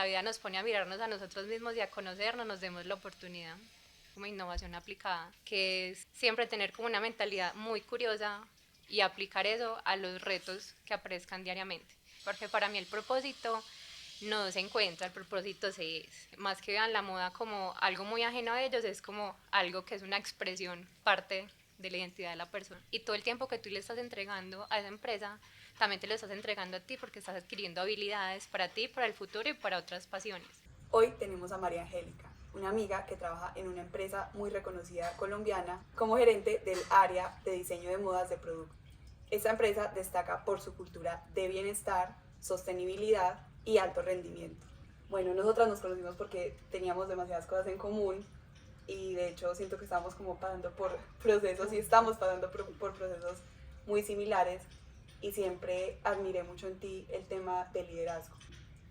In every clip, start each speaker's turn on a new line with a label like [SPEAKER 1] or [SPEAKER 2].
[SPEAKER 1] la vida nos pone a mirarnos a nosotros mismos y a conocernos, nos demos la oportunidad como innovación aplicada, que es siempre tener como una mentalidad muy curiosa y aplicar eso a los retos que aparezcan diariamente. Porque para mí el propósito no se encuentra, el propósito se es. Más que vean la moda como algo muy ajeno a ellos, es como algo que es una expresión, parte de la identidad de la persona. Y todo el tiempo que tú le estás entregando a esa empresa, también te lo estás entregando a ti porque estás adquiriendo habilidades para ti, para el futuro y para otras pasiones.
[SPEAKER 2] Hoy tenemos a María Angélica, una amiga que trabaja en una empresa muy reconocida colombiana como gerente del área de diseño de modas de producto. Esta empresa destaca por su cultura de bienestar, sostenibilidad y alto rendimiento. Bueno, nosotras nos conocimos porque teníamos demasiadas cosas en común y de hecho siento que estamos como pasando por procesos y estamos pasando por procesos muy similares y siempre admiré mucho en ti el tema del liderazgo.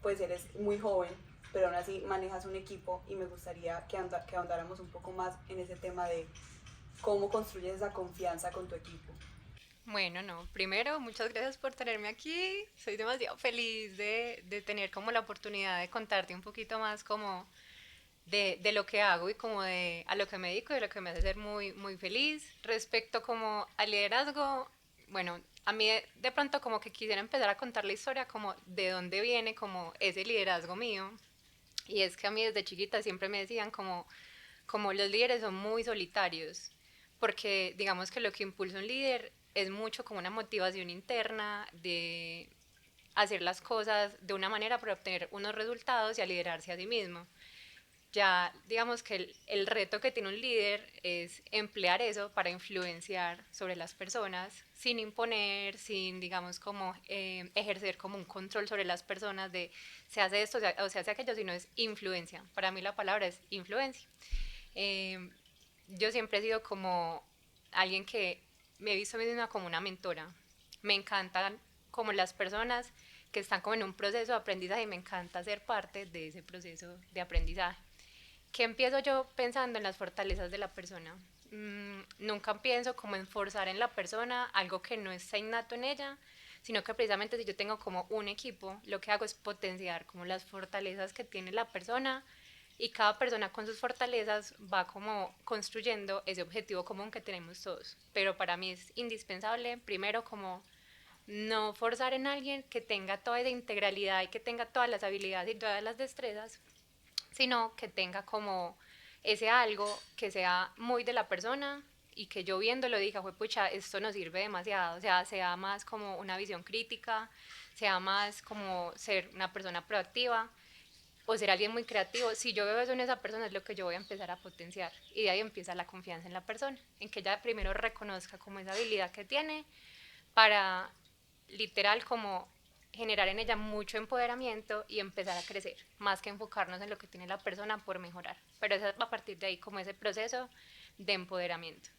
[SPEAKER 2] Pues eres muy joven, pero aún así manejas un equipo y me gustaría que ahondáramos un poco más en ese tema de cómo construyes esa confianza con tu equipo.
[SPEAKER 1] Bueno, no, primero, muchas gracias por tenerme aquí. Soy demasiado feliz de tener como la oportunidad de contarte un poquito más como de lo que hago y como de a lo que me dedico y de lo que me hace ser muy, muy feliz. Respecto como al liderazgo, bueno, a mí de pronto como que quisiera empezar a contar la historia como de dónde viene como ese liderazgo mío. Y es que a mí desde chiquita siempre me decían como los líderes son muy solitarios, porque digamos que lo que impulsa un líder es mucho como una motivación interna de hacer las cosas de una manera para obtener unos resultados y a liderarse a sí mismo. Ya digamos que el reto que tiene un líder es emplear eso para influenciar sobre las personas sin imponer, sin digamos como ejercer como un control sobre las personas de se hace esto o se hace aquello, sino es influencia. Para mí la palabra es influencia. Eh, yo siempre he sido como alguien que me he visto a mí misma como una mentora. Me encantan como las personas que están como en un proceso de aprendizaje y me encanta ser parte de ese proceso de aprendizaje. ¿Qué empiezo yo pensando en las fortalezas de la persona? Nunca pienso como en forzar en la persona algo que no está innato en ella, sino que precisamente si yo tengo como un equipo, lo que hago es potenciar como las fortalezas que tiene la persona y cada persona con sus fortalezas va como construyendo ese objetivo común que tenemos todos. Pero para mí es indispensable, primero, como no forzar en alguien que tenga toda esa integralidad y que tenga todas las habilidades y todas las destrezas, sino que tenga como ese algo que sea muy de la persona y que yo viéndolo diga, fue pucha, esto nos sirve demasiado, o sea, sea más como una visión crítica, sea más como ser una persona proactiva o ser alguien muy creativo. Si yo veo eso en esa persona es lo que yo voy a empezar a potenciar y de ahí empieza la confianza en la persona, en que ella primero reconozca como esa habilidad que tiene para literal como generar en ella mucho empoderamiento y empezar a crecer, más que enfocarnos en lo que tiene la persona por mejorar. Pero es a partir de ahí como ese proceso de empoderamiento.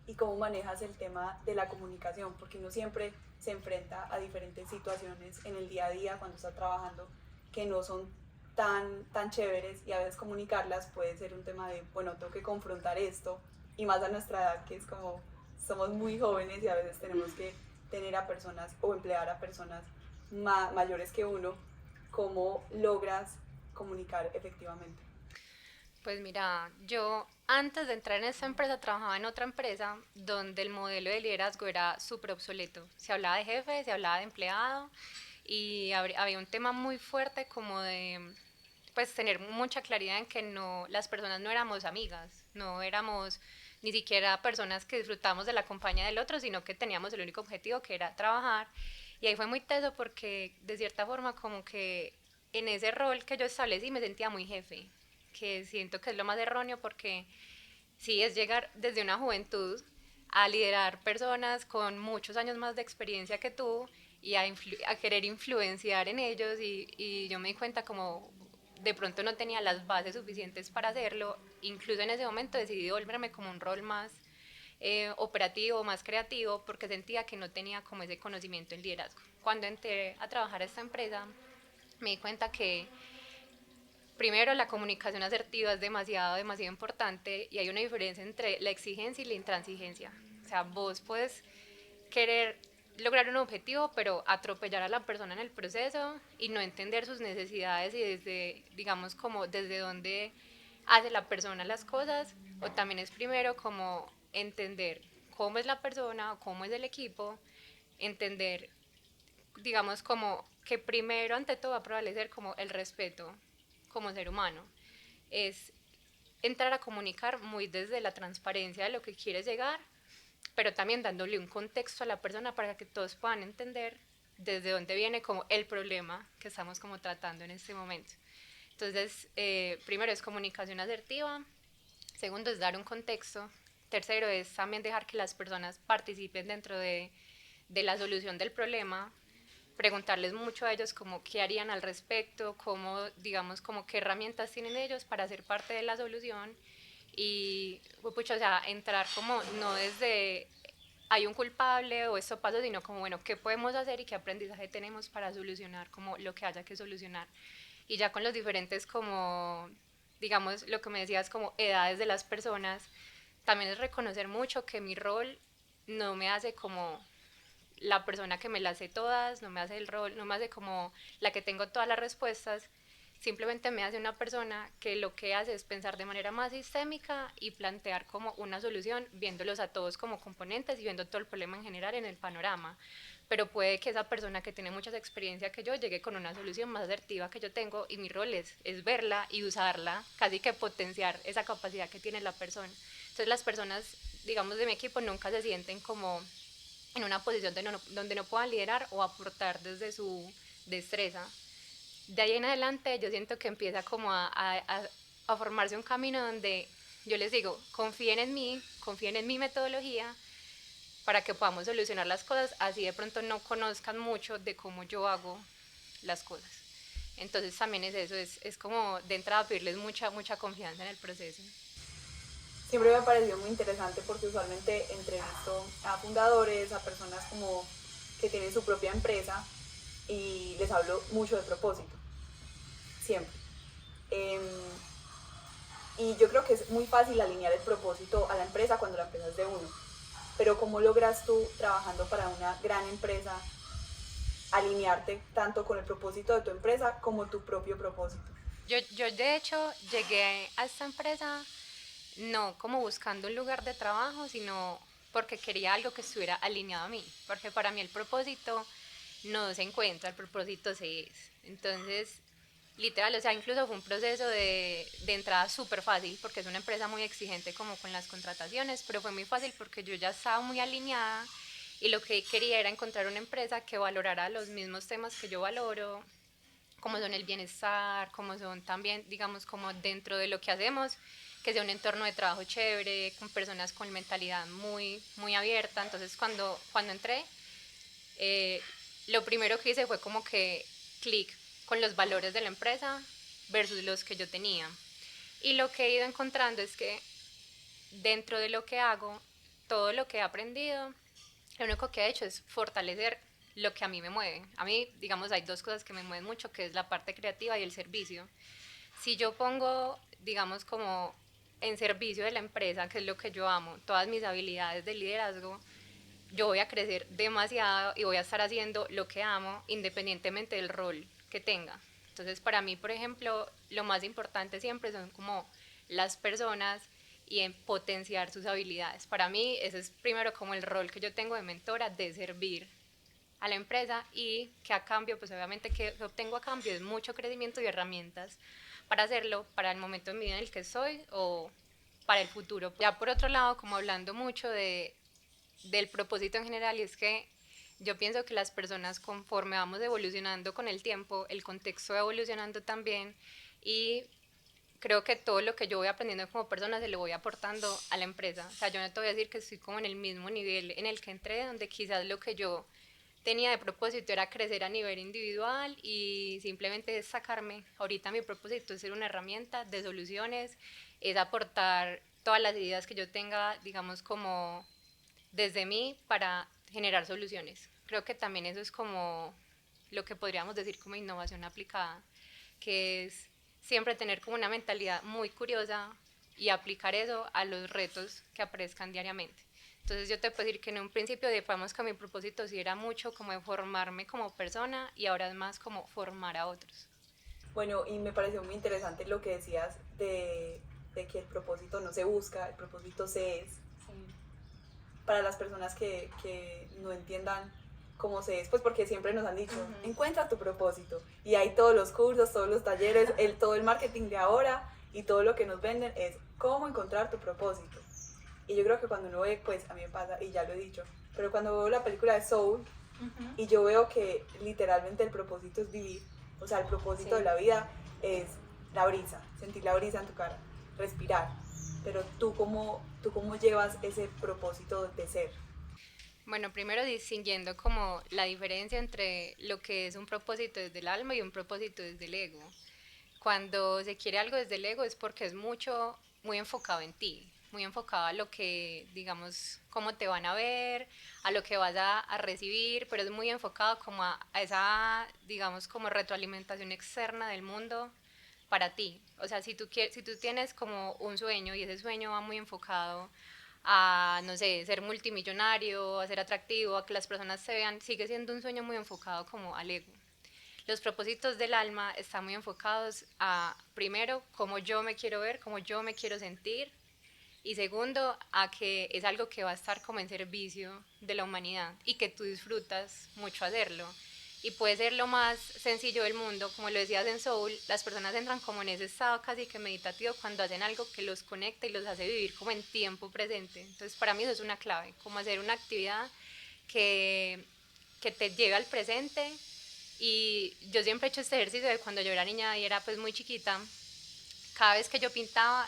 [SPEAKER 2] Y cómo manejas el tema de la comunicación, porque uno siempre se enfrenta a diferentes situaciones en el día a día cuando está trabajando que no son tan chéveres y a veces comunicarlas puede ser un tema de, bueno, tengo que confrontar esto y más a nuestra edad que es como somos muy jóvenes y a veces tenemos que tener a personas o emplear a personas mayores que uno, cómo logras comunicar efectivamente.
[SPEAKER 1] Pues mira, yo antes de entrar en esta empresa trabajaba en otra empresa donde el modelo de liderazgo era súper obsoleto. Se hablaba de jefe, se hablaba de empleado y había un tema muy fuerte como de pues tener mucha claridad en que no las personas no éramos amigas, no éramos ni siquiera personas que disfrutábamos de la compañía del otro, sino que teníamos el único objetivo que era trabajar. Y ahí fue muy teso porque de cierta forma como que en ese rol que yo establecí me sentía muy jefe, que siento que es lo más erróneo porque sí es llegar desde una juventud a liderar personas con muchos años más de experiencia que tú y a querer influenciar en ellos y yo me di cuenta como de pronto no tenía las bases suficientes para hacerlo, incluso en ese momento decidí volverme como un rol más operativo, más creativo, porque sentía que no tenía como ese conocimiento en liderazgo. Cuando entré a trabajar a esta empresa, me di cuenta que primero la comunicación asertiva es demasiado, demasiado importante y hay una diferencia entre la exigencia y la intransigencia. O sea, vos puedes querer lograr un objetivo, pero atropellar a la persona en el proceso y no entender sus necesidades y desde, digamos, como desde dónde hace la persona las cosas, o también es primero como entender cómo es la persona o cómo es el equipo, entender, digamos, como que primero ante todo va a prevalecer como el respeto como ser humano, es entrar a comunicar muy desde la transparencia de lo que quieres llegar, pero también dándole un contexto a la persona para que todos puedan entender desde dónde viene como el problema que estamos como tratando en este momento. Entonces, primero es comunicación asertiva, segundo es dar un contexto, tercero es también dejar que las personas participen dentro de la solución del problema, preguntarles mucho a ellos como qué harían al respecto, cómo, digamos, como qué herramientas tienen ellos para ser parte de la solución y, pucha, o sea, entrar como no desde hay un culpable o esto pasó, sino como, bueno, ¿qué podemos hacer y qué aprendizaje tenemos para solucionar como lo que haya que solucionar? Y ya con los diferentes como, digamos, lo que me decías como edades de las personas, también es reconocer mucho que mi rol no me hace como la persona que me las sé todas, no me hace el rol, no me hace como la que tengo todas las respuestas, simplemente me hace una persona que lo que hace es pensar de manera más sistémica y plantear como una solución, viéndolos a todos como componentes y viendo todo el problema en general en el panorama. Pero puede que esa persona que tiene mucha experiencia que yo llegue con una solución más asertiva que yo tengo y mi rol es verla y usarla, casi que potenciar esa capacidad que tiene la persona. Entonces las personas, digamos, de mi equipo nunca se sienten como en una posición donde no puedan liderar o aportar desde su destreza. De ahí en adelante yo siento que empieza como a formarse un camino donde yo les digo, confíen en mi metodología para que podamos solucionar las cosas, así de pronto no conozcan mucho de cómo yo hago las cosas. Entonces también es eso, es como de entrada pedirles mucha confianza en el proceso.
[SPEAKER 2] Siempre me ha parecido muy interesante porque usualmente entrevisto a fundadores, a personas como que tienen su propia empresa y les hablo mucho de propósito, siempre. Em, y yo creo que es muy fácil alinear el propósito a la empresa cuando la empresa es de uno. Pero ¿cómo logras tú, trabajando para una gran empresa, alinearte tanto con el propósito de tu empresa como tu propio propósito?
[SPEAKER 1] Yo de hecho llegué a esta empresa no como buscando un lugar de trabajo, sino porque quería algo que estuviera alineado a mí, porque para mí el propósito no se encuentra, el propósito se es. Entonces, literal, o sea, incluso fue un proceso de entrada súper fácil, porque es una empresa muy exigente como con las contrataciones, pero fue muy fácil porque yo ya estaba muy alineada y lo que quería era encontrar una empresa que valorara los mismos temas que yo valoro, como son el bienestar, como son también, digamos, como dentro de lo que hacemos, que sea un entorno de trabajo chévere, con personas con mentalidad muy abierta. Entonces, cuando entré, eh, lo primero que hice fue como que clic con los valores de la empresa versus los que yo tenía. Y lo que he ido encontrando es que dentro de lo que hago, todo lo que he aprendido, lo único que he hecho es fortalecer lo que a mí me mueve. A mí, digamos, hay dos cosas que me mueven mucho, que es la parte creativa y el servicio. Si yo pongo, digamos, como en servicio de la empresa, que es lo que yo amo, todas mis habilidades de liderazgo, yo voy a crecer demasiado y voy a estar haciendo lo que amo independientemente del rol que tenga. Entonces, para mí, por ejemplo, lo más importante siempre son como las personas y en potenciar sus habilidades. Para mí, ese es primero como el rol que yo tengo de mentora, de servir a la empresa y que a cambio, pues obviamente que obtengo a cambio es mucho crecimiento y herramientas para hacerlo para el momento de mi vida en el que estoy o para el futuro. Ya por otro lado, como hablando mucho del propósito en general, y es que yo pienso que las personas conforme vamos evolucionando con el tiempo, el contexto va evolucionando también y creo que todo lo que yo voy aprendiendo como persona se lo voy aportando a la empresa. O sea, yo no te voy a decir que estoy como en el mismo nivel en el que entré, donde quizás lo que yo tenía de propósito era crecer a nivel individual y simplemente destacarme. Ahorita mi propósito es ser una herramienta de soluciones, es aportar todas las ideas que yo tenga, digamos, como desde mí para generar soluciones. Creo que también eso es como lo que podríamos decir como innovación aplicada, que es siempre tener como una mentalidad muy curiosa y aplicar eso a los retos que aparezcan diariamente. Entonces yo te puedo decir que en un principio, digamos que mi propósito sí era mucho como de formarme como persona y ahora es más como formar a otros.
[SPEAKER 2] Bueno, y me pareció muy interesante lo que decías de que el propósito no se busca, el propósito se es.
[SPEAKER 1] Sí.
[SPEAKER 2] Para las personas que no entiendan cómo se es, pues porque siempre nos han dicho, encuentra tu propósito. Y hay todos los cursos, todos los talleres, todo el marketing de ahora y todo lo que nos venden es cómo encontrar tu propósito. Y yo creo que cuando uno ve, pues a mí me pasa, y ya lo he dicho, pero cuando veo la película de Soul y yo veo que literalmente el propósito es vivir, o sea, el propósito de la vida es la brisa, sentir la brisa en tu cara, respirar. Pero tú cómo llevas ese propósito de ser.
[SPEAKER 1] Bueno, primero distinguiendo como la diferencia entre lo que es un propósito desde el alma y un propósito desde el ego. Cuando se quiere algo desde el ego es porque es mucho, muy enfocado en ti, muy enfocado a lo que, digamos, cómo te van a ver, a lo que vas a recibir, pero es muy enfocado como a esa, digamos, como retroalimentación externa del mundo para ti. O sea, si tú tienes como un sueño y ese sueño va muy enfocado a, no sé, ser multimillonario, a ser atractivo, a que las personas se vean, sigue siendo un sueño muy enfocado como al ego. Los propósitos del alma están muy enfocados a, primero, cómo yo me quiero ver, cómo yo me quiero sentir, y segundo, a que es algo que va a estar como en servicio de la humanidad y que tú disfrutas mucho hacerlo. Y puede ser lo más sencillo del mundo, como lo decías en Soul, las personas entran como en ese estado casi que meditativo cuando hacen algo que los conecta y los hace vivir como en tiempo presente. Entonces para mí eso es una clave, como hacer una actividad que, que te lleve al presente. Y yo siempre he hecho este ejercicio de cuando yo era niña y era pues muy chiquita, cada vez que yo pintaba,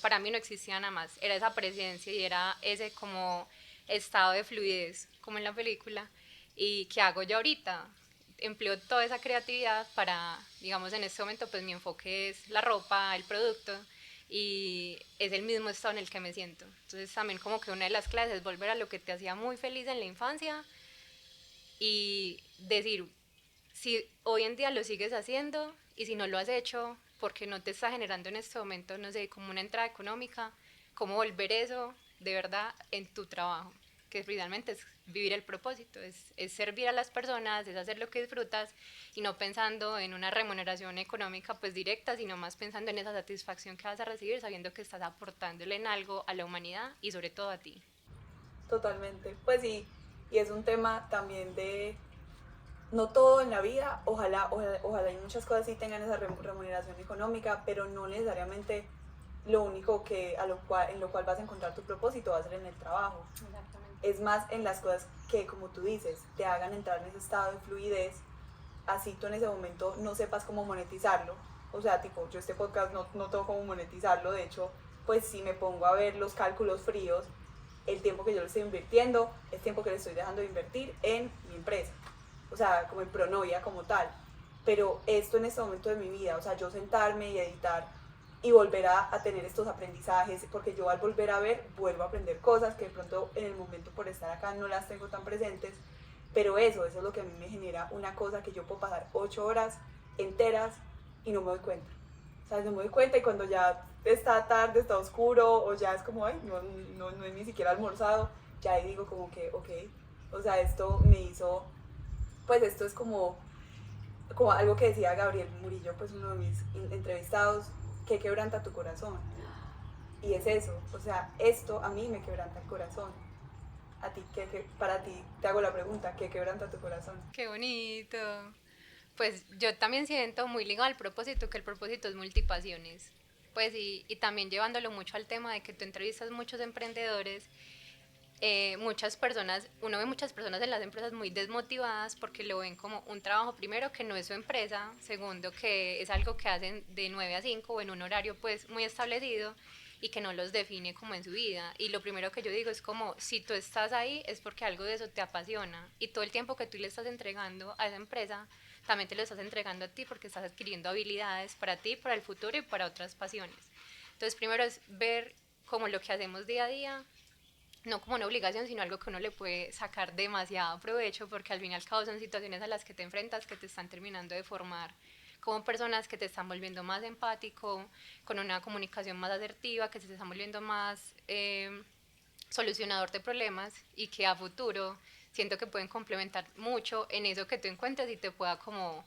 [SPEAKER 1] para mí no existía nada más, era esa presencia y era ese como estado de fluidez, como en la película. ¿Y qué hago yo ahorita? Empleo toda esa creatividad para, digamos, en este momento pues mi enfoque es la ropa, el producto, y es el mismo estado en el que me siento. Entonces también como que una de las clases es volver a lo que te hacía muy feliz en la infancia y decir, si hoy en día lo sigues haciendo y si no lo has hecho porque no te está generando en este momento, no sé, como una entrada económica, cómo volver eso de verdad en tu trabajo, que finalmente es vivir el propósito, es servir a las personas, es hacer lo que disfrutas y no pensando en una remuneración económica pues directa, sino más pensando en esa satisfacción que vas a recibir sabiendo que estás aportándole en algo a la humanidad y sobre todo a ti.
[SPEAKER 2] Totalmente. Pues sí, y es un tema también de no todo en la vida, ojalá y muchas cosas sí tengan esa remuneración económica, pero no necesariamente lo único que en lo cual vas a encontrar tu propósito va a ser en el trabajo.
[SPEAKER 1] Exactamente.
[SPEAKER 2] Es más en las cosas que, como tú dices, te hagan entrar en ese estado de fluidez, así tú en ese momento no sepas cómo monetizarlo. O sea, tipo, yo este podcast no tengo cómo monetizarlo, de hecho, pues si me pongo a ver los cálculos fríos, el tiempo que yo le estoy invirtiendo es tiempo que le estoy dejando de invertir en mi empresa, o sea, como en Pronovia como tal. Pero esto en este momento de mi vida, o sea, yo sentarme y editar y volver a tener estos aprendizajes, porque yo al volver a ver, vuelvo a aprender cosas que de pronto en el momento por estar acá no las tengo tan presentes, pero eso es lo que a mí me genera una cosa que yo puedo pasar 8 horas enteras y no me doy cuenta. O sea, no me doy cuenta y cuando ya está tarde, está oscuro o ya es como, ay, no he ni siquiera almorzado, ya ahí digo como que, ok, o sea, esto me hizo, pues esto es como algo que decía Gabriel Murillo, pues uno de mis entrevistados, que quebranta tu corazón. Y es eso, o sea, esto a mí me quebranta el corazón. A ti, para ti, te hago la pregunta, ¿qué quebranta tu corazón?
[SPEAKER 1] Qué bonito. Pues yo también siento muy ligado al propósito, que el propósito es multipasiones. Pues y también llevándolo mucho al tema de que tú entrevistas muchos emprendedores, muchas personas, uno ve muchas personas en las empresas muy desmotivadas porque lo ven como un trabajo primero que no es su empresa, segundo que es algo que hacen de 9 a 5 o en un horario pues muy establecido y que no los define como en su vida. Y lo primero que yo digo es como, si tú estás ahí es porque algo de eso te apasiona y todo el tiempo que tú le estás entregando a esa empresa, también te lo estás entregando a ti porque estás adquiriendo habilidades para ti, para el futuro y para otras pasiones. Entonces primero es ver como lo que hacemos día a día, no como una obligación, sino algo que uno le puede sacar demasiado provecho, porque al fin y al cabo son situaciones a las que te enfrentas que te están terminando de formar como personas, que te están volviendo más empático, con una comunicación más asertiva, que se te están volviendo más solucionador de problemas y que a futuro siento que pueden complementar mucho en eso que tú encuentres y te pueda como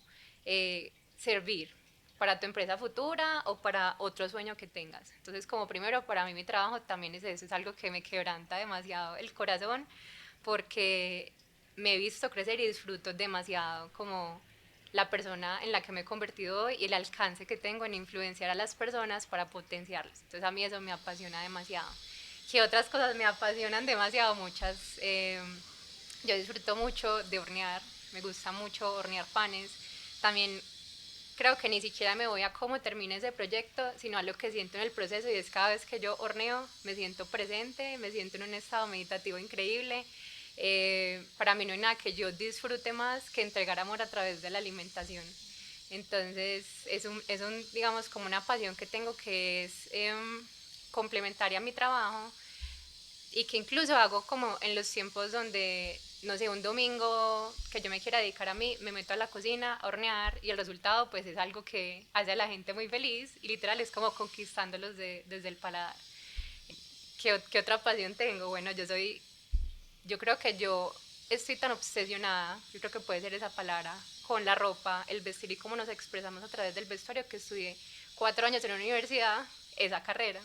[SPEAKER 1] servir para tu empresa futura o para otro sueño que tengas. Entonces, como primero, para mí mi trabajo también es eso, es algo que me quebranta demasiado el corazón porque me he visto crecer y disfruto demasiado como la persona en la que me he convertido hoy y el alcance que tengo en influenciar a las personas para potenciarlos. Entonces a mí eso me apasiona demasiado. ¿Qué otras cosas me apasionan demasiado? Muchas. Yo disfruto mucho de hornear, me gusta mucho hornear panes. También creo que ni siquiera me voy a cómo termine ese proyecto, sino a lo que siento en el proceso y es cada vez que yo horneo me siento presente, me siento en un estado meditativo increíble. Para mí no hay nada que yo disfrute más que entregar amor a través de la alimentación. Entonces digamos, como una pasión que tengo que es complementaria a mi trabajo y que incluso hago como en los tiempos donde, no sé, un domingo que yo me quiera dedicar a mí, me meto a la cocina a hornear y el resultado pues es algo que hace a la gente muy feliz y literal es como conquistándolos desde el paladar. ¿Qué otra pasión tengo? Bueno, yo creo que yo estoy tan obsesionada, yo creo que puede ser esa palabra, con la ropa, el vestir y cómo nos expresamos a través del vestuario, que estudié 4 años en la universidad, esa carrera.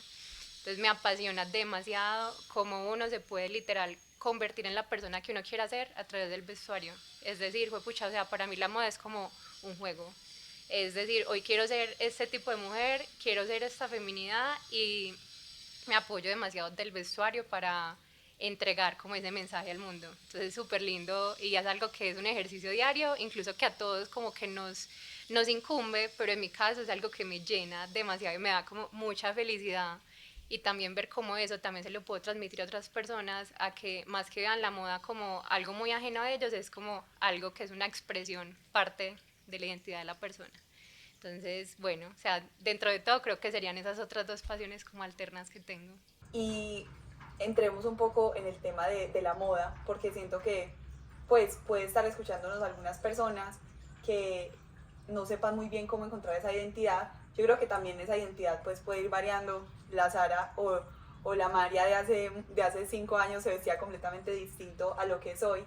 [SPEAKER 1] Entonces me apasiona demasiado cómo uno se puede literal convertir en la persona que uno quiera ser a través del vestuario. Es decir, fue pucha, o sea, para mí la moda es como un juego. Es decir, hoy quiero ser este tipo de mujer, quiero ser esta feminidad y me apoyo demasiado del vestuario para entregar como ese mensaje al mundo. Entonces es súper lindo y es algo que es un ejercicio diario, incluso que a todos como que nos incumbe, pero en mi caso es algo que me llena demasiado y me da como mucha felicidad. Y también ver cómo eso también se lo puedo transmitir a otras personas, a que más que vean la moda como algo muy ajeno a ellos, es como algo que es una expresión, parte de la identidad de la persona. Entonces, bueno, o sea, dentro de todo creo que serían esas otras dos pasiones como alternas que tengo.
[SPEAKER 2] Y entremos un poco en el tema de la moda, porque siento que pues puede estar escuchándonos algunas personas que no sepan muy bien cómo encontrar esa identidad. Yo creo que también esa identidad pues puede ir variando. La Sara o la María de hace 5 años se vestía completamente distinto a lo que soy,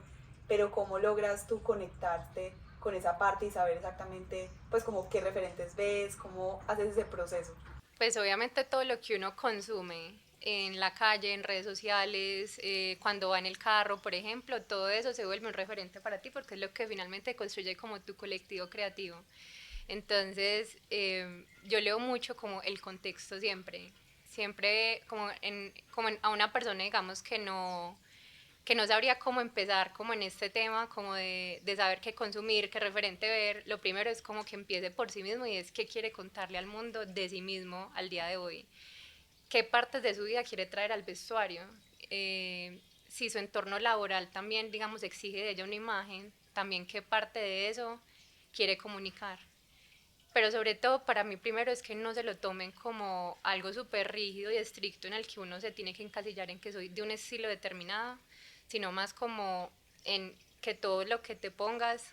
[SPEAKER 2] pero cómo logras tú conectarte con esa parte y saber exactamente pues como qué referentes ves, cómo haces ese proceso.
[SPEAKER 1] Pues obviamente todo lo que uno consume en la calle, en redes sociales, cuando va en el carro, por ejemplo, todo eso se vuelve un referente para ti porque es lo que finalmente construye como tu colectivo creativo. Entonces, yo leo mucho como el contexto siempre, siempre a una persona, digamos, que no sabría cómo empezar como en este tema, como de saber qué consumir, qué referente ver, lo primero es como que empiece por sí mismo y es qué quiere contarle al mundo de sí mismo al día de hoy, qué partes de su vida quiere traer al vestuario, si su entorno laboral también, digamos, exige de ella una imagen, también qué parte de eso quiere comunicar. Pero sobre todo para mí primero es que no se lo tomen como algo súper rígido y estricto en el que uno se tiene que encasillar en que soy de un estilo determinado, sino más como en que todo lo que te pongas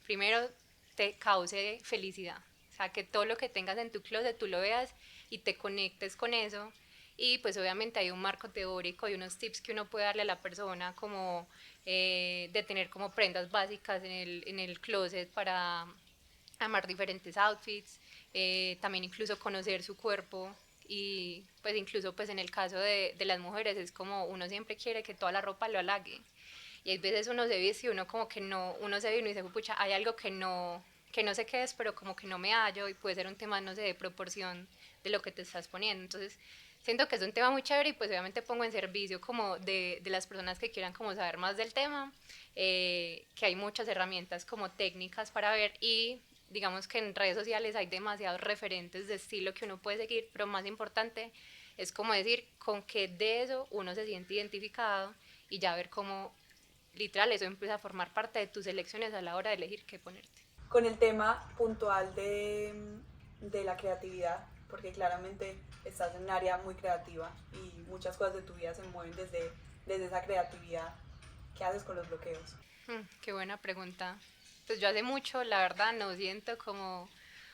[SPEAKER 1] primero te cause felicidad. O sea, que todo lo que tengas en tu closet tú lo veas y te conectes con eso. Y pues obviamente hay un marco teórico y unos tips que uno puede darle a la persona como de tener como prendas básicas en el closet para armar diferentes outfits, también incluso conocer su cuerpo y pues incluso pues en el caso de las mujeres es como uno siempre quiere que toda la ropa lo halague y hay veces uno se viste y uno como que no, uno se ve y uno dice, pucha, hay algo que no sé qué es, pero como que no me hallo y puede ser un tema, no sé, de proporción de lo que te estás poniendo. Entonces, siento que es un tema muy chévere y pues obviamente pongo en servicio como de las personas que quieran como saber más del tema, que hay muchas herramientas como técnicas para ver y digamos que en redes sociales hay demasiados referentes de estilo que uno puede seguir, pero más importante es como decir con qué de eso uno se siente identificado y ya ver cómo literal eso empieza a formar parte de tus elecciones a la hora de elegir qué ponerte.
[SPEAKER 2] Con el tema puntual de la creatividad, porque claramente estás en un área muy creativa y muchas cosas de tu vida se mueven desde esa creatividad. ¿Qué haces con los bloqueos?
[SPEAKER 1] Qué buena pregunta. Pues yo hace mucho, la verdad, no siento como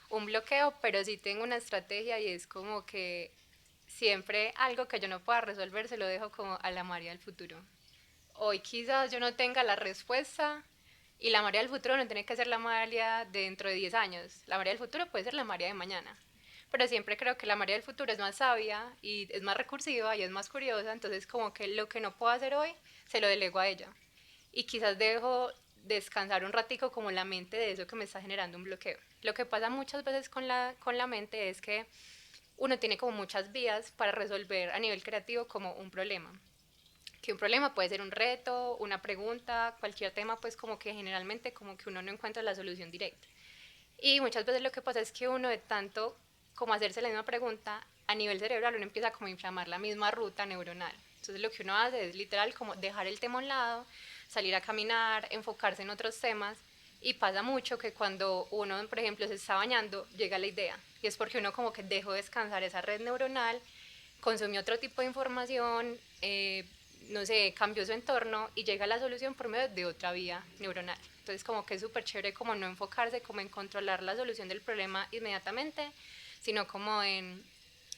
[SPEAKER 1] un bloqueo, pero sí tengo una estrategia y es como que siempre algo que yo no pueda resolver se lo dejo como a la María del futuro. Hoy quizás yo no tenga la respuesta y la María del futuro no tiene que ser la María de dentro de 10 años. La María del futuro puede ser la María de mañana. Pero siempre creo que la María del futuro es más sabia y es más recursiva y es más curiosa, entonces como que lo que no puedo hacer hoy se lo delego a ella. Y quizás dejo descansar un ratico como la mente de eso que me está generando un bloqueo. Lo que pasa muchas veces con la mente es que uno tiene como muchas vías para resolver a nivel creativo como un problema. Que un problema puede ser un reto, una pregunta, cualquier tema, pues como que generalmente como que uno no encuentra la solución directa. Y muchas veces lo que pasa es que uno de tanto como hacerse la misma pregunta, a nivel cerebral uno empieza como a inflamar la misma ruta neuronal. Entonces lo que uno hace es literal como dejar el tema a un lado, salir a caminar, enfocarse en otros temas y pasa mucho que cuando uno, por ejemplo, se está bañando, llega la idea. Y es porque uno como que dejó descansar esa red neuronal, consumió otro tipo de información, no sé, cambió su entorno y llega a la solución por medio de otra vía neuronal. Entonces como que es súper chévere como no enfocarse como en controlar la solución del problema inmediatamente, sino como en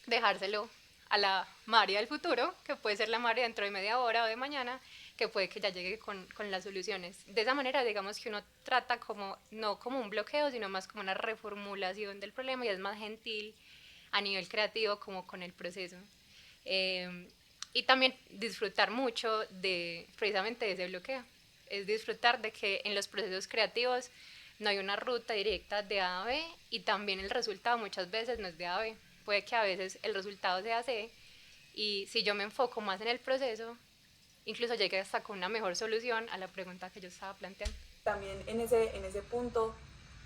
[SPEAKER 1] dejárselo a la María del futuro, que puede ser la María dentro de media hora o de mañana, que puede que ya llegue con las soluciones. De esa manera, digamos que uno trata como, no como un bloqueo, sino más como una reformulación del problema y es más gentil a nivel creativo como con el proceso. Eh, y también disfrutar mucho de precisamente de ese bloqueo. Es disfrutar de que en los procesos creativos no hay una ruta directa de A a B y también el resultado muchas veces no es de A a B. Puede que a veces el resultado sea C y si yo me enfoco más en el proceso, incluso llegue hasta con una mejor solución a la pregunta que yo estaba planteando.
[SPEAKER 2] También en ese punto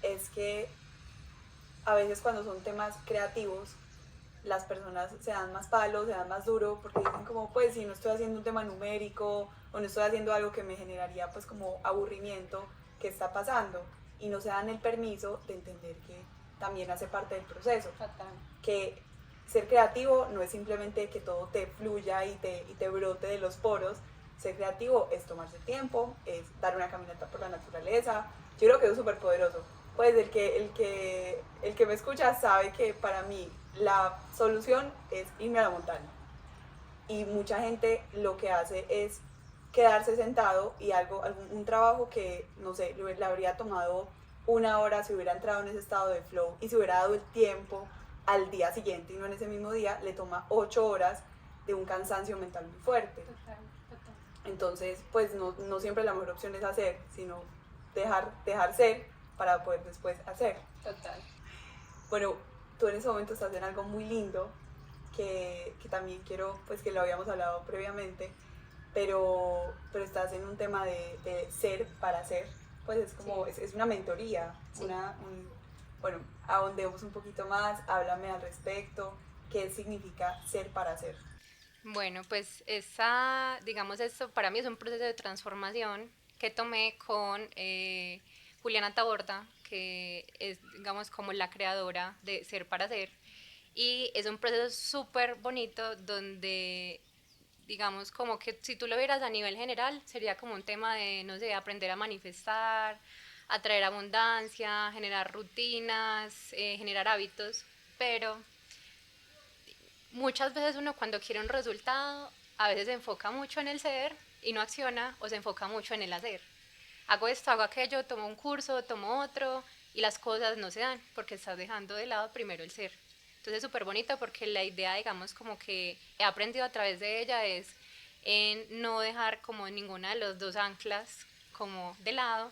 [SPEAKER 2] es que a veces cuando son temas creativos, las personas se dan más palos, se dan más duro, porque dicen como, pues si no estoy haciendo un tema numérico o no estoy haciendo algo que me generaría pues como aburrimiento, ¿qué está pasando? Y no se dan el permiso de entender que también hace parte del proceso.
[SPEAKER 1] Fatal.
[SPEAKER 2] Que ser creativo no es simplemente que todo te fluya y te brote de los poros. Ser creativo es tomarse tiempo, es dar una caminata por la naturaleza. Yo creo que es súper poderoso. Pues el que me escucha sabe que para mí la solución es irme a la montaña. Y mucha gente lo que hace es quedarse sentado y un trabajo que, no sé, le habría tomado una hora si hubiera entrado en ese estado de flow y si hubiera dado el tiempo al día siguiente y no en ese mismo día, le toma 8 horas de un cansancio mental muy fuerte.
[SPEAKER 1] Total, total.
[SPEAKER 2] Entonces, pues no siempre la mejor opción es hacer, sino dejar ser para poder después hacer.
[SPEAKER 1] Total.
[SPEAKER 2] Bueno, tú en ese momento estás en algo muy lindo que también quiero, pues que lo habíamos hablado previamente, pero estás en un tema de ser para ser, pues es como,
[SPEAKER 1] Sí.
[SPEAKER 2] es una mentoría,
[SPEAKER 1] Sí.
[SPEAKER 2] Bueno, ahondemos un poquito más, háblame al respecto, qué significa ser para ser.
[SPEAKER 1] Bueno, pues esa, digamos, esto para mí es un proceso de transformación que tomé con Juliana Taborda, que es, digamos, como la creadora de Ser para Ser. Y es un proceso súper bonito donde, digamos, como que si tú lo vieras a nivel general, sería como un tema de, no sé, aprender a manifestar, atraer abundancia, generar rutinas, generar hábitos, pero muchas veces uno cuando quiere un resultado, a veces se enfoca mucho en el ser y no acciona o se enfoca mucho en el hacer. Hago esto, hago aquello, tomo un curso, tomo otro y las cosas no se dan porque estás dejando de lado primero el ser. Entonces es súper bonito porque la idea, digamos, como que he aprendido a través de ella es en no dejar como ninguna de los dos anclas como de lado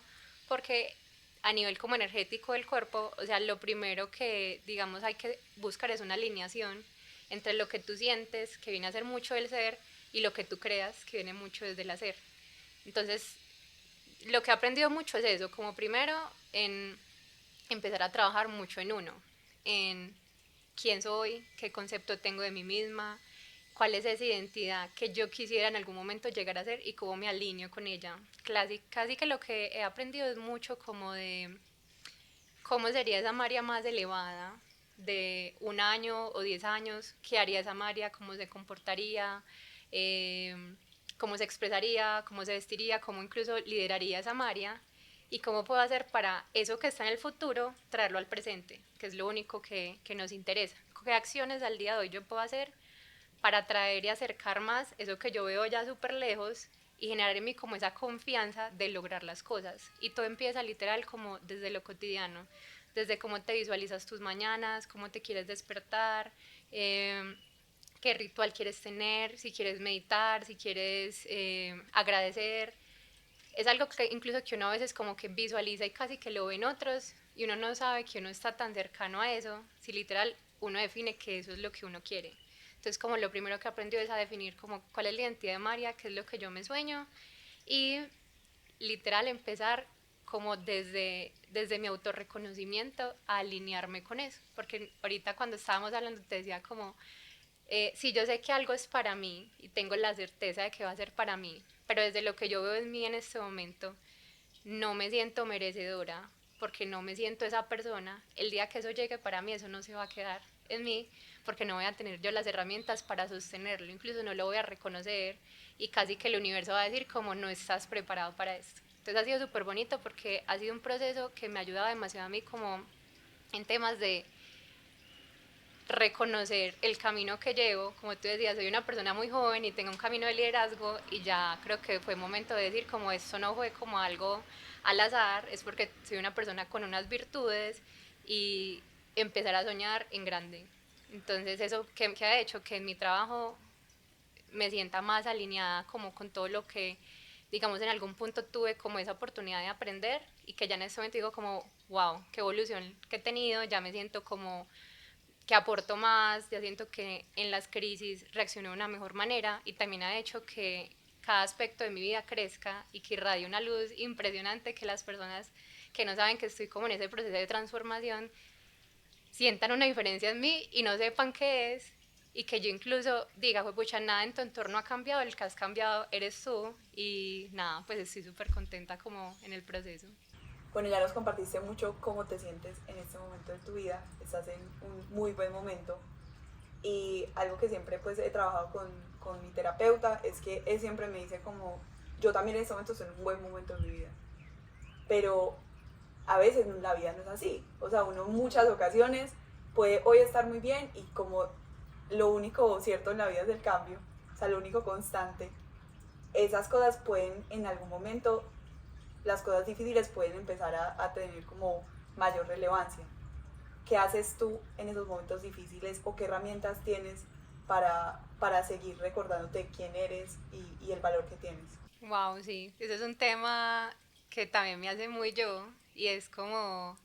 [SPEAKER 1] porque a nivel como energético del cuerpo, o sea, lo primero que digamos hay que buscar es una alineación entre lo que tú sientes, que viene a ser mucho del ser, y lo que tú creas, que viene mucho desde el hacer. Entonces, lo que he aprendido mucho es eso, como primero en empezar a trabajar mucho en uno, en quién soy, qué concepto tengo de mí misma, cuál es esa identidad que yo quisiera en algún momento llegar a ser y cómo me alineo con ella. Casi que lo que he aprendido es mucho como de cómo sería esa María más elevada de 1 año o 10 años, qué haría esa María, cómo se comportaría, eh, cómo se expresaría, cómo se vestiría, cómo incluso lideraría esa María y cómo puedo hacer para eso que está en el futuro traerlo al presente, que es lo único que nos interesa. ¿Qué acciones al día de hoy yo puedo hacer para atraer y acercar más eso que yo veo ya súper lejos y generar en mí como esa confianza de lograr las cosas. Y todo empieza literal como desde lo cotidiano, desde cómo te visualizas tus mañanas, cómo te quieres despertar, eh, qué ritual quieres tener, si quieres meditar, si quieres agradecer. Es algo que incluso que uno a veces como que visualiza y casi que lo ven otros y uno no sabe que uno está tan cercano a eso, si literal uno define que eso es lo que uno quiere. Entonces como lo primero que aprendió es a definir como cuál es la identidad de María, qué es lo que yo me sueño y literal empezar como desde mi autorreconocimiento a alinearme con eso. Porque ahorita cuando estábamos hablando te decía como, si yo sé que algo es para mí y tengo la certeza de que va a ser para mí, pero desde lo que yo veo en mí en este momento, no me siento merecedora porque no me siento esa persona, el día que eso llegue para mí, eso no se va a quedar en mí porque no voy a tener yo las herramientas para sostenerlo, incluso no lo voy a reconocer y casi que el universo va a decir como no estás preparado para esto. Entonces ha sido súper bonito porque ha sido un proceso que me ha ayudado demasiado a mí como en temas de reconocer el camino que llevo, como tú decías, soy una persona muy joven y tengo un camino de liderazgo y ya creo que fue momento de decir como esto no fue como algo al azar, es porque soy una persona con unas virtudes y empezar a soñar en grande. Entonces eso que ha hecho que en mi trabajo me sienta más alineada como con todo lo que digamos en algún punto tuve como esa oportunidad de aprender y que ya en este momento digo como wow, qué evolución que he tenido, ya me siento como que aporto más, ya siento que en las crisis reacciono de una mejor manera y también ha hecho que cada aspecto de mi vida crezca y que irradie una luz impresionante que las personas que no saben que estoy como en ese proceso de transformación sientan una diferencia en mí y no sepan qué es y que yo incluso diga, pues pucha, nada en tu entorno ha cambiado, el que has cambiado eres tú y nada, pues estoy súper contenta como en el proceso.
[SPEAKER 2] Bueno, ya nos compartiste mucho cómo te sientes en este momento de tu vida, estás en un muy buen momento y algo que siempre pues he trabajado con mi terapeuta es que él siempre me dice como yo también en este momento estoy en un buen momento de mi vida, pero a veces la vida no es así, o sea, uno en muchas ocasiones puede hoy estar muy bien y como lo único cierto en la vida es el cambio, o sea, lo único constante, esas cosas pueden en algún momento, las cosas difíciles pueden empezar a tener como mayor relevancia. ¿Qué haces tú en esos momentos difíciles o qué herramientas tienes para seguir recordándote quién eres y el valor que tienes?
[SPEAKER 1] Wow, sí, ese es un tema que también me hace muy yo y es como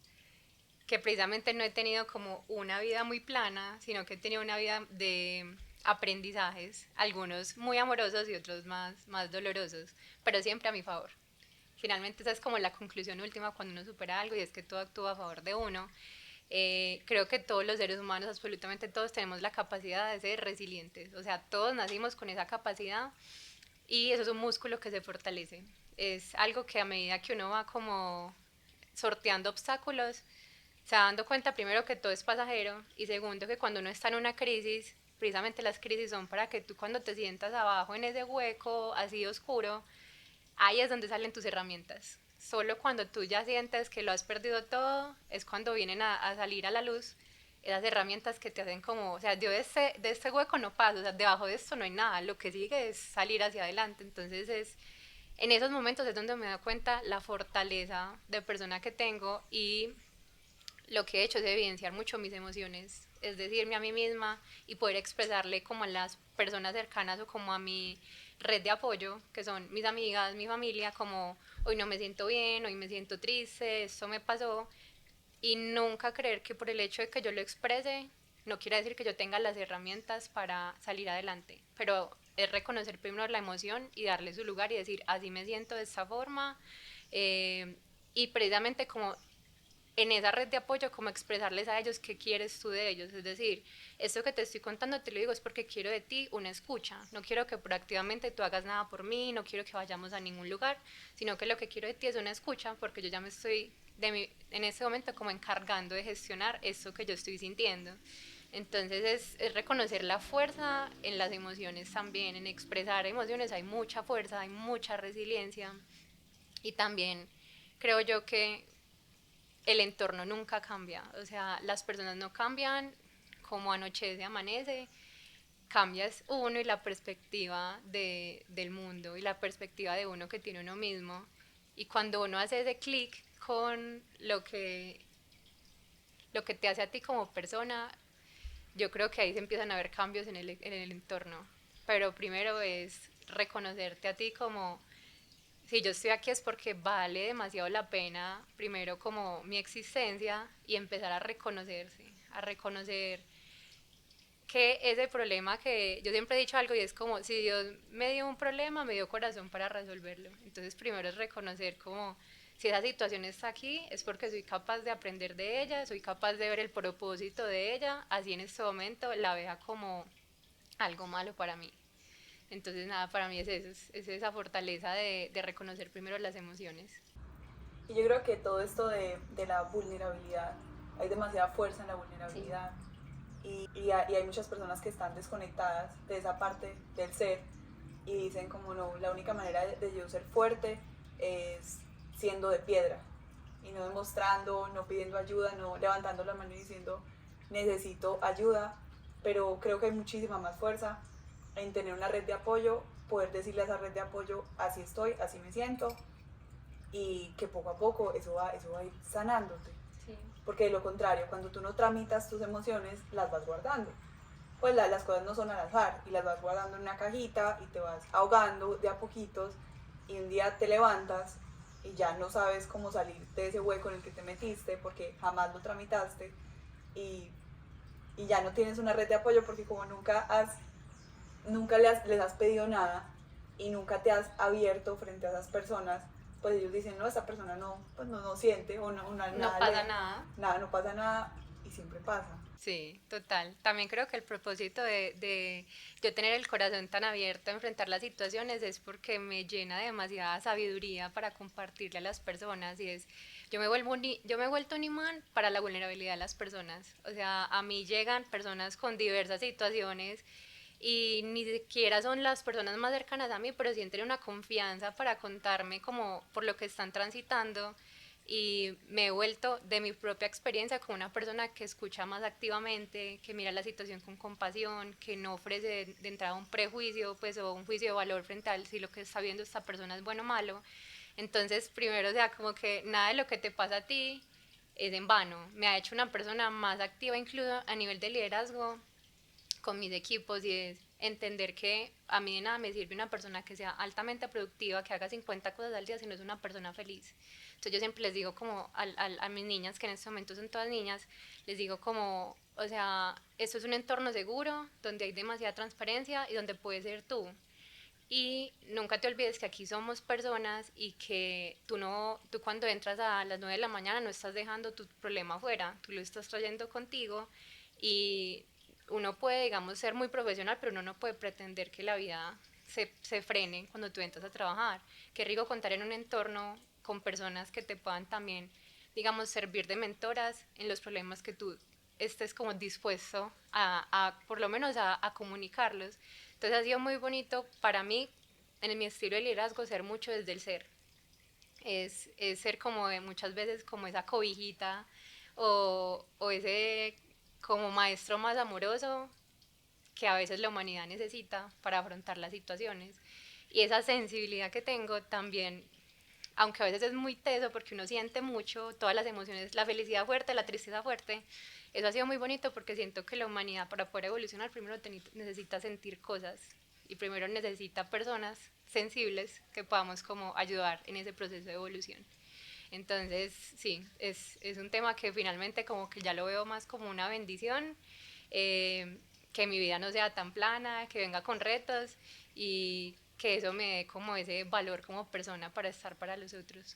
[SPEAKER 1] que precisamente no he tenido como una vida muy plana, sino que he tenido una vida de aprendizajes, algunos muy amorosos y otros más dolorosos, pero siempre a mi favor. Finalmente esa es como la conclusión última cuando uno supera algo y es que todo actúa a favor de uno. Creo que todos los seres humanos, absolutamente todos, tenemos la capacidad de ser resilientes, o sea, todos nacimos con esa capacidad y eso es un músculo que se fortalece. Es algo que a medida que uno va como sorteando obstáculos, se va dando cuenta primero que todo es pasajero y segundo que cuando uno está en una crisis, precisamente las crisis son para que tú cuando te sientas abajo en ese hueco así oscuro, ahí es donde salen tus herramientas. Solo cuando tú ya sientes que lo has perdido todo, es cuando vienen a salir a la luz esas herramientas que te hacen como, o sea, yo de este hueco no paso, o sea, debajo de esto no hay nada, lo que sigue es salir hacia adelante. Entonces es, en esos momentos es donde me doy cuenta la fortaleza de persona que tengo y lo que he hecho es evidenciar mucho mis emociones, es decirme a mí misma y poder expresarle como a las personas cercanas o como a mi red de apoyo, que son mis amigas, mi familia, como hoy no me siento bien, hoy me siento triste, esto me pasó, y nunca creer que por el hecho de que yo lo exprese, no quiere decir que yo tenga las herramientas para salir adelante, pero es reconocer primero la emoción y darle su lugar y decir, así me siento de esta forma, y precisamente como en esa red de apoyo, como expresarles a ellos qué quieres tú de ellos. Es decir, esto que te estoy contando te lo digo es porque quiero de ti una escucha. No quiero que proactivamente tú hagas nada por mí, no quiero que vayamos a ningún lugar, sino que lo que quiero de ti es una escucha porque yo ya me estoy en este momento como encargando de gestionar esto que yo estoy sintiendo. Entonces es reconocer la fuerza en las emociones también, en expresar emociones hay mucha fuerza, hay mucha resiliencia y también creo yo que el entorno nunca cambia, o sea, las personas no cambian, como anochece, amanece, cambias uno y la perspectiva del mundo y la perspectiva de uno que tiene uno mismo. Y cuando uno hace ese clic con lo que te hace a ti como persona, yo creo que ahí se empiezan a ver cambios en el entorno. Pero primero es reconocerte a ti como, si yo estoy aquí es porque vale demasiado la pena, primero como mi existencia y empezar a reconocerse, a reconocer que ese problema que yo siempre he dicho algo y es como, si Dios me dio un problema, me dio corazón para resolverlo. Entonces primero es reconocer como, si esa situación está aquí, es porque soy capaz de aprender de ella, soy capaz de ver el propósito de ella, así en este momento la vea como algo malo para mí. Entonces nada, para mí es eso, es esa fortaleza de reconocer primero las emociones.
[SPEAKER 2] Y yo creo que todo esto de la vulnerabilidad, hay demasiada fuerza en la
[SPEAKER 1] Sí.
[SPEAKER 2] vulnerabilidad y hay muchas personas que están desconectadas de esa parte del ser y dicen como no, la única manera de yo ser fuerte es siendo de piedra y no demostrando, no pidiendo ayuda, no levantando la mano y diciendo necesito ayuda, pero creo que hay muchísima más fuerza en tener una red de apoyo, poder decirle a esa red de apoyo así estoy, así me siento y que poco a poco eso va a ir sanándote.
[SPEAKER 1] Sí.
[SPEAKER 2] Porque de lo contrario, cuando tú no tramitas tus emociones, las vas guardando. Pues las cosas no son al azar y las vas guardando en una cajita y te vas ahogando de a poquitos y un día te levantas y ya no sabes cómo salir de ese hueco en el que te metiste porque jamás lo tramitaste y, y ya no tienes una red de apoyo porque como nunca les has pedido nada y nunca te has abierto frente a esas personas, pues ellos dicen, no, esa persona no, pues no siente o
[SPEAKER 1] No pasa nada.
[SPEAKER 2] nada, no pasa nada y siempre pasa.
[SPEAKER 1] Sí, total. También creo que el propósito de yo tener el corazón tan abierto a enfrentar las situaciones es porque me llena de demasiada sabiduría para compartirle a las personas y es, yo me he vuelto un imán para la vulnerabilidad de las personas. O sea, a mí llegan personas con diversas situaciones y ni siquiera son las personas más cercanas a mí, pero sienten una confianza para contarme como por lo que están transitando y me he vuelto de mi propia experiencia como una persona que escucha más activamente, que mira la situación con compasión, que no ofrece de entrada un prejuicio pues, o un juicio de valor frente a si lo que está viendo esta persona es bueno o malo. Entonces, primero, o sea, como que nada de lo que te pasa a ti es en vano. Me ha hecho una persona más activa incluso a nivel de liderazgo con mis equipos y es entender que a mí de nada me sirve una persona que sea altamente productiva, que haga 50 cosas al día si no es una persona feliz. Entonces yo siempre les digo como a mis niñas, que en este momento son todas niñas, les digo como, o sea, esto es un entorno seguro, donde hay demasiada transparencia y donde puedes ser tú. Y nunca te olvides que aquí somos personas y que tú cuando entras a las 9 de la mañana no estás dejando tu problema afuera, tú lo estás trayendo contigo y uno puede, digamos, ser muy profesional, pero uno no puede pretender que la vida se frene cuando tú entras a trabajar. Qué rico contar en un entorno con personas que te puedan también, digamos, servir de mentoras en los problemas que tú estés como dispuesto por lo menos a comunicarlos. Entonces ha sido muy bonito para mí, en mi estilo de liderazgo, ser mucho desde el ser. Es ser como muchas veces como esa cobijita o ese como maestro más amoroso que a veces la humanidad necesita para afrontar las situaciones. Y esa sensibilidad que tengo también, aunque a veces es muy teso porque uno siente mucho todas las emociones, la felicidad fuerte, la tristeza fuerte, eso ha sido muy bonito porque siento que la humanidad para poder evolucionar primero necesita sentir cosas y primero necesita personas sensibles que podamos como ayudar en ese proceso de evolución. Entonces, sí, es un tema que finalmente como que ya lo veo más como una bendición, eh, que mi vida no sea tan plana, que venga con retos y que eso me dé como ese valor como persona para estar para los otros.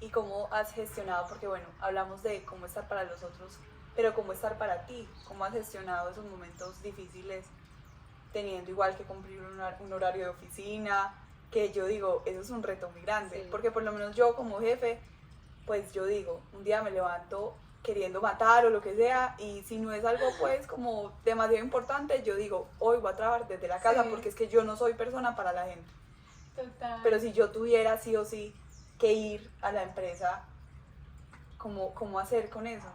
[SPEAKER 2] Y cómo has gestionado, porque bueno, hablamos de cómo estar para los otros, pero cómo estar para ti, cómo has gestionado esos momentos difíciles teniendo igual que cumplir un horario de oficina, que yo digo, eso es un reto muy grande,
[SPEAKER 1] Sí.
[SPEAKER 2] porque por lo menos yo como jefe, pues yo digo, un día me levanto queriendo matar o lo que sea, y si no es algo pues como demasiado importante, yo digo, hoy voy a trabajar desde la casa,
[SPEAKER 1] Sí.
[SPEAKER 2] porque es que yo no soy persona para la gente.
[SPEAKER 1] Total.
[SPEAKER 2] Pero si yo tuviera sí o sí que ir a la empresa, ¿cómo hacer con eso?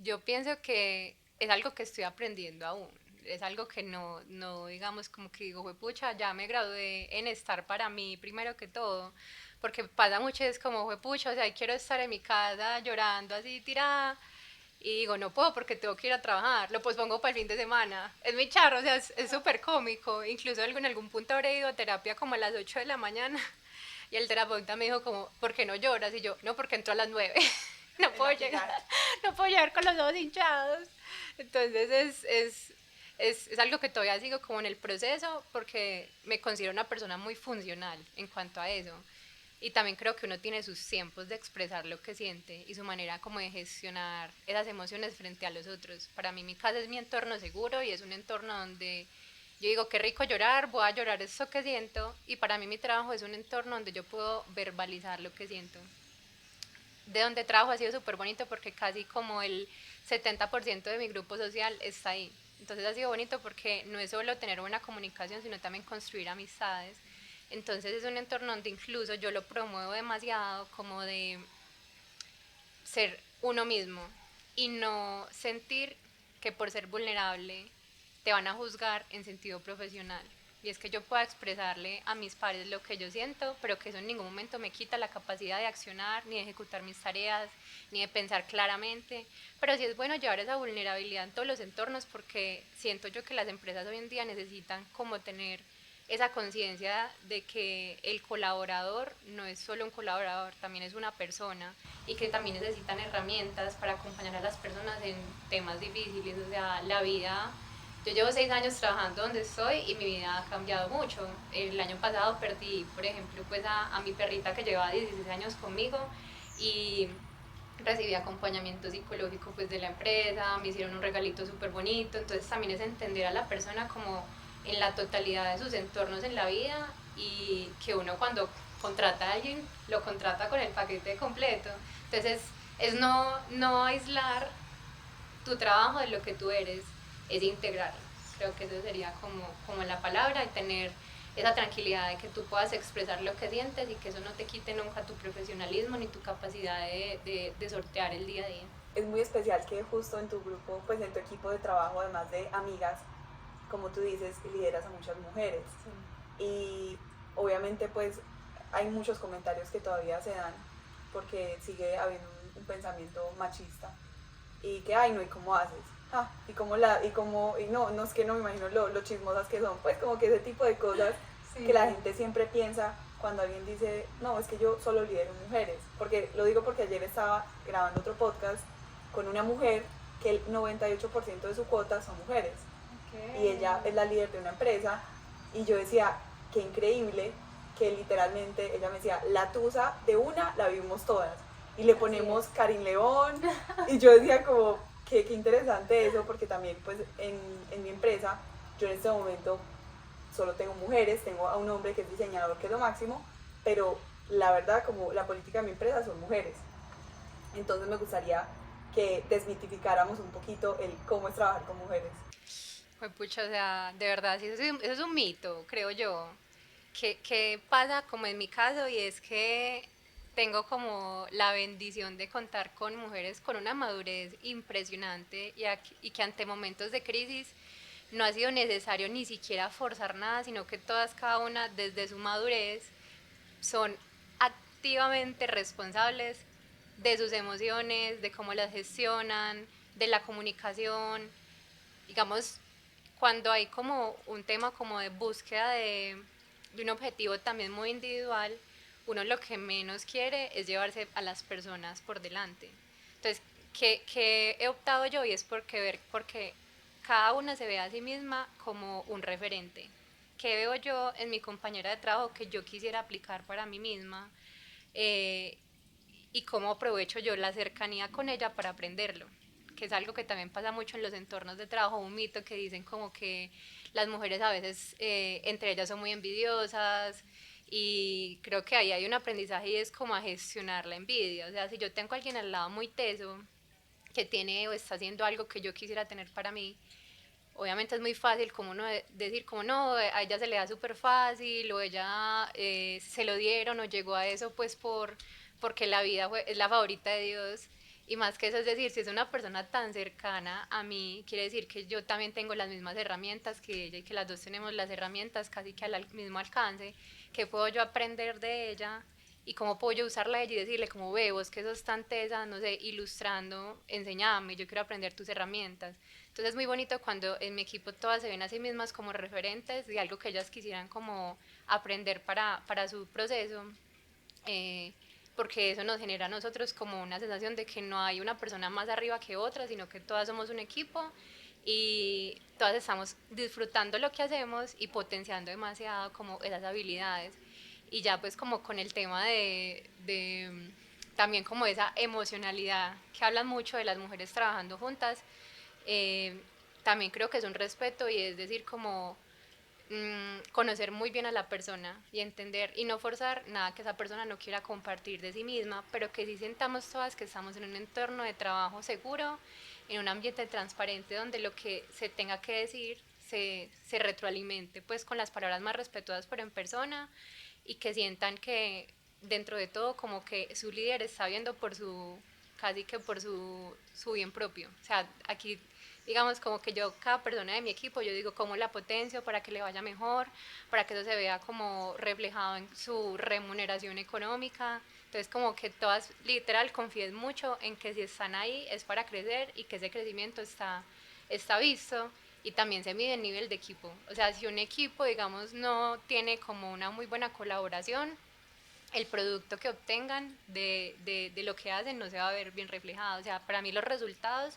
[SPEAKER 1] Yo pienso que es algo que estoy aprendiendo aún. es algo que no digamos como que digo, pucha, ya me gradué en estar para mí primero que todo, porque pasa mucho, es como, pucha, o sea, quiero estar en mi casa llorando así tirada, y digo, no puedo porque tengo que ir a trabajar, lo pospongo para el fin de semana. Es muy charro, o sea, es súper cómico. Incluso en algún punto habré ido a terapia como a las 8 de la mañana y el terapeuta me dijo como, ¿por qué no lloras? Y yo, no, porque entro a las 9. No puedo llegar, no puedo llegar con los ojos hinchados. Entonces es algo que todavía sigo como en el proceso porque me considero una persona muy funcional en cuanto a eso. Y también creo que uno tiene sus tiempos de expresar lo que siente y su manera como de gestionar esas emociones frente a los otros. Para mí mi casa es mi entorno seguro y es un entorno donde yo digo, qué rico llorar, voy a llorar eso que siento. Y para mí mi trabajo es un entorno donde yo puedo verbalizar lo que siento. De donde trabajo ha sido súper bonito porque casi como el 70% de mi grupo social está ahí. Entonces ha sido bonito porque no es solo tener buena comunicación, sino también construir amistades. Entonces es un entorno donde incluso yo lo promuevo demasiado como de ser uno mismo y no sentir que por ser vulnerable te van a juzgar en sentido profesional. Y es que yo pueda expresarle a mis pares lo que yo siento, pero que eso en ningún momento me quita la capacidad de accionar, ni de ejecutar mis tareas, ni de pensar claramente. Pero sí es bueno llevar esa vulnerabilidad en todos los entornos porque siento yo que las empresas hoy en día necesitan como tener esa conciencia de que el colaborador no es solo un colaborador, también es una persona y que también necesitan herramientas para acompañar a las personas en temas difíciles. O sea, la vida, yo llevo 6 años trabajando donde estoy y mi vida ha cambiado mucho. El año pasado perdí, por ejemplo, pues a mi perrita que llevaba 16 años conmigo y recibí acompañamiento psicológico pues de la empresa, me hicieron un regalito súper bonito. Entonces también es entender a la persona como en la totalidad de sus entornos en la vida y que uno cuando contrata a alguien lo contrata con el paquete completo. Entonces es no aislar tu trabajo de lo que tú eres, es integrarlo. Creo que eso sería como la palabra, y tener esa tranquilidad de que tú puedas expresar lo que sientes y que eso no te quite nunca tu profesionalismo ni tu capacidad de sortear el día a día.
[SPEAKER 2] Es muy especial que justo en tu grupo, pues en tu equipo de trabajo, además de amigas, como tú dices, lideras a muchas mujeres. Sí. Y obviamente pues hay muchos comentarios que todavía se dan porque sigue habiendo un pensamiento machista y que, ay, no, ¿y cómo haces? Y no es que no me imagino lo chismosas que son, pues como que ese tipo de cosas sí. Que la gente siempre piensa cuando alguien dice, no, es que yo solo lidero mujeres, porque lo digo porque ayer estaba grabando otro podcast con una mujer que el 98% de su cuota son mujeres. Okay. Y ella es la líder de una empresa y yo decía, qué increíble que literalmente ella me decía, la tusa de una la vimos todas y le ponemos Karin León y yo decía como, qué interesante eso, porque también pues en mi empresa yo en este momento solo tengo mujeres, tengo a un hombre que es diseñador, que es lo máximo, pero la verdad como la política de mi empresa son mujeres. Entonces me gustaría que desmitificáramos un poquito el cómo es trabajar con mujeres.
[SPEAKER 1] Pues pucha, o sea, de verdad, sí, eso es un mito, creo yo. ¿Qué pasa como en mi caso? Y es que tengo como la bendición de contar con mujeres con una madurez impresionante y que ante momentos de crisis no ha sido necesario ni siquiera forzar nada, sino que todas, cada una desde su madurez, son activamente responsables de sus emociones, de cómo las gestionan, de la comunicación. Digamos, cuando hay como un tema como de búsqueda de un objetivo también muy individual, uno lo que menos quiere es llevarse a las personas por delante. Entonces, ¿qué he optado yo? Y es porque cada una se ve a sí misma como un referente. ¿Qué veo yo en mi compañera de trabajo que yo quisiera aplicar para mí misma? Eh, y cómo aprovecho yo la cercanía con ella para aprenderlo, que es algo que también pasa mucho en los entornos de trabajo, un mito que dicen como que las mujeres a veces entre ellas son muy envidiosas, y creo que ahí hay un aprendizaje y es como a gestionar la envidia. O sea, si yo tengo a alguien al lado muy teso que tiene o está haciendo algo que yo quisiera tener para mí, obviamente es muy fácil como uno decir como no, a ella se le da súper fácil, o ella se lo dieron o llegó a eso pues porque la vida es la favorita de Dios. Y más que eso, es decir, si es una persona tan cercana a mí, quiere decir que yo también tengo las mismas herramientas que ella y que las dos tenemos las herramientas casi que al mismo alcance, que puedo yo aprender de ella y cómo puedo yo usarla a ella y decirle como ve, vos que sos tan tesa, no sé, ilustrando, enseñame, yo quiero aprender tus herramientas. Entonces es muy bonito cuando en mi equipo todas se ven a sí mismas como referentes de algo que ellas quisieran como aprender para su proceso. eh, Porque eso nos genera a nosotros como una sensación de que no hay una persona más arriba que otra, sino que todas somos un equipo y todas estamos disfrutando lo que hacemos y potenciando demasiado como esas habilidades. Y ya pues como con el tema de también como esa emocionalidad que hablan mucho de las mujeres trabajando juntas, eh, también creo que es un respeto y es decir como conocer muy bien a la persona y entender y no forzar nada que esa persona no quiera compartir de sí misma, pero que sí sentamos todas que estamos en un entorno de trabajo seguro, en un ambiente transparente donde lo que se tenga que decir se retroalimente pues con las palabras más respetuosas por en persona y que sientan que dentro de todo como que su líder está viendo por su casi que por su bien propio. O sea, aquí digamos como que yo, cada persona de mi equipo, yo digo cómo la potencio para que le vaya mejor, para que eso se vea como reflejado en su remuneración económica. Entonces como que todas literal confíen mucho en que si están ahí es para crecer y que ese crecimiento está visto y también se mide el nivel de equipo. O sea, si un equipo, digamos, no tiene como una muy buena colaboración, el producto que obtengan de lo que hacen no se va a ver bien reflejado. O sea, para mí los resultados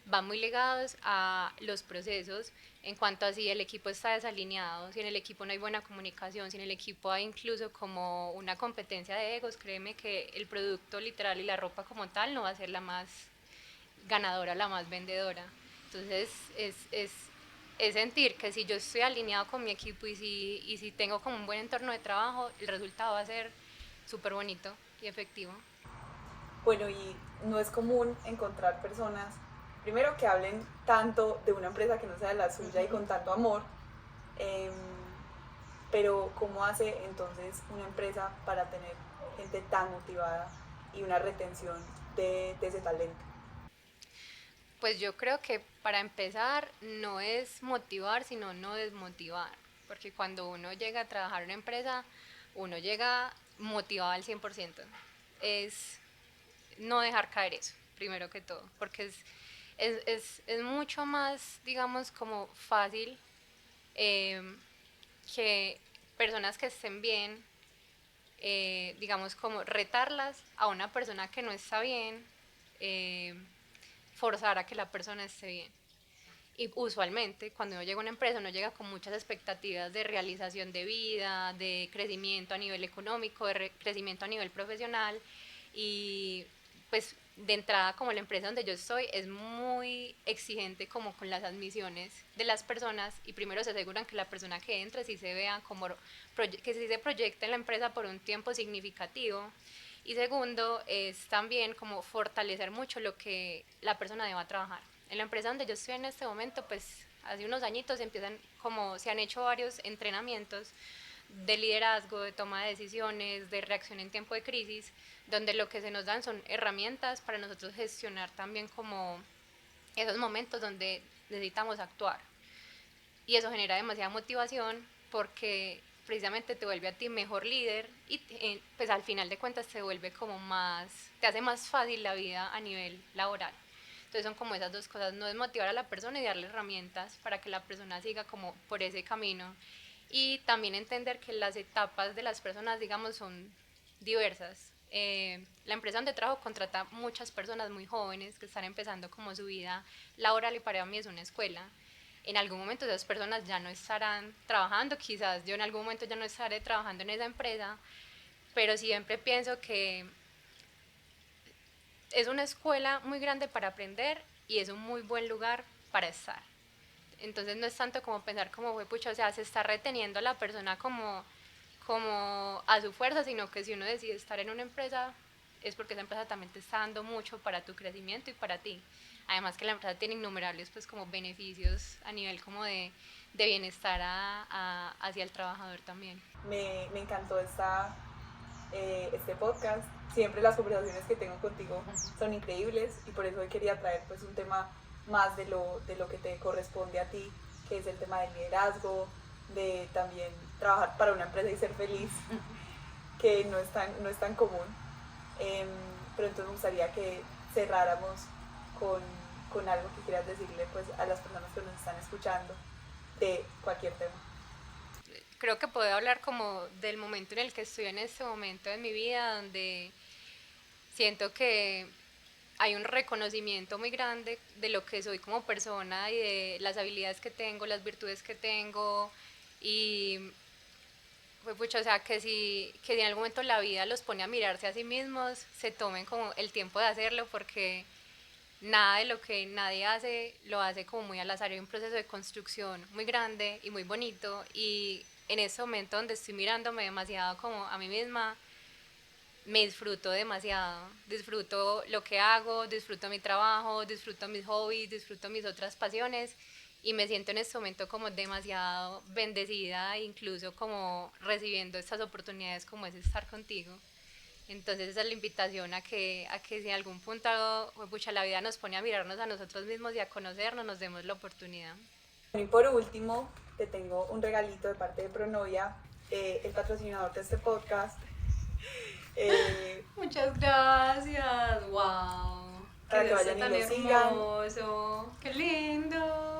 [SPEAKER 1] van muy ligados a los procesos en cuanto a si el equipo está desalineado, si en el equipo no hay buena comunicación, si en el equipo hay incluso como una competencia de egos, créeme que el producto literal y la ropa como tal no va a ser la más ganadora, la más vendedora. Entonces es sentir que si yo estoy alineado con mi equipo y si tengo como un buen entorno de trabajo, el resultado va a ser súper bonito y efectivo.
[SPEAKER 2] Bueno, y no es común encontrar personas, primero, que hablen tanto de una empresa que no sea la suya y con tanto amor, em, pero ¿cómo hace entonces una empresa para tener gente tan motivada y una retención de ese talento?
[SPEAKER 1] Pues yo creo que para empezar no es motivar, sino no desmotivar, porque cuando uno llega a trabajar en una empresa, uno llega motivado al 100%. Es no dejar caer eso, primero que todo, porque es mucho más, digamos, como fácil eh, que personas que estén bien, digamos, como retarlas a una persona que no está bien, eh, forzar a que la persona esté bien. Y usualmente cuando uno llega a una empresa uno llega con muchas expectativas de realización de vida, de crecimiento a nivel económico, de crecimiento a nivel profesional y pues de entrada como la empresa donde yo estoy es muy exigente como con las admisiones de las personas y primero se aseguran que la persona que entra sí se vea como que sí se proyecte en la empresa por un tiempo significativo y segundo es también como fortalecer mucho lo que la persona deba trabajar. En la empresa donde yo estoy en este momento, pues hace unos añitos empiezan como se han hecho varios entrenamientos de liderazgo, de toma de decisiones, de reacción en tiempo de crisis, donde lo que se nos dan son herramientas para nosotros gestionar también como esos momentos donde necesitamos actuar. Y eso genera demasiada motivación porque precisamente te vuelve a ti mejor líder y pues al final de cuentas te vuelve como más, te hace más fácil la vida a nivel laboral. Entonces son como esas dos cosas, no desmotivar a la persona y darle herramientas para que la persona siga como por ese camino. Y también entender que las etapas de las personas, digamos, son diversas. La empresa donde trabajo contrata muchas personas muy jóvenes que están empezando como su vida laboral y para mí es una escuela. En algún momento esas personas ya no estarán trabajando, quizás yo en algún momento ya no estaré trabajando en esa empresa, pero siempre pienso que es una escuela muy grande para aprender y es un muy buen lugar para estar. Entonces no es tanto como pensar como fue pucha, o sea, se está reteniendo a la persona como a su fuerza, sino que si uno decide estar en una empresa es porque esa empresa también te está dando mucho para tu crecimiento y para ti. Además que la empresa tiene innumerables pues como beneficios a nivel como de bienestar hacia el trabajador también.
[SPEAKER 2] Me encantó este podcast. Siempre las conversaciones que tengo contigo son increíbles y por eso hoy quería traer pues un tema más de lo que te corresponde a ti, que es el tema del liderazgo, de también trabajar para una empresa y ser feliz, que no es tan común. Pero entonces me gustaría que cerráramos con algo que quieras decirle pues a las personas que nos están escuchando de cualquier tema.
[SPEAKER 1] Creo que puedo hablar como del momento en el que estoy en este momento de mi vida, donde siento que hay un reconocimiento muy grande de lo que soy como persona y de las habilidades que tengo, las virtudes que tengo y pues pucha, o sea, que si en algún momento la vida los pone a mirarse a sí mismos, se tomen como el tiempo de hacerlo porque nada de lo que nadie hace lo hace como muy al azar. Hay un proceso de construcción muy grande y muy bonito y en ese momento donde estoy mirándome demasiado como a mí misma, me disfruto demasiado, disfruto lo que hago, disfruto mi trabajo, disfruto mis hobbies, disfruto mis otras pasiones y me siento en este momento como demasiado bendecida, incluso como recibiendo estas oportunidades como es estar contigo. Entonces esa es la invitación a que si en algún punto pucha, la vida nos pone a mirarnos a nosotros mismos y a conocernos, nos demos la oportunidad.
[SPEAKER 2] Y por último, te tengo un regalito de parte de Pronovia, el patrocinador de este podcast.
[SPEAKER 1] Muchas gracias, wow.
[SPEAKER 2] Para que vayan y lo sigan.
[SPEAKER 1] Hermoso, qué lindo.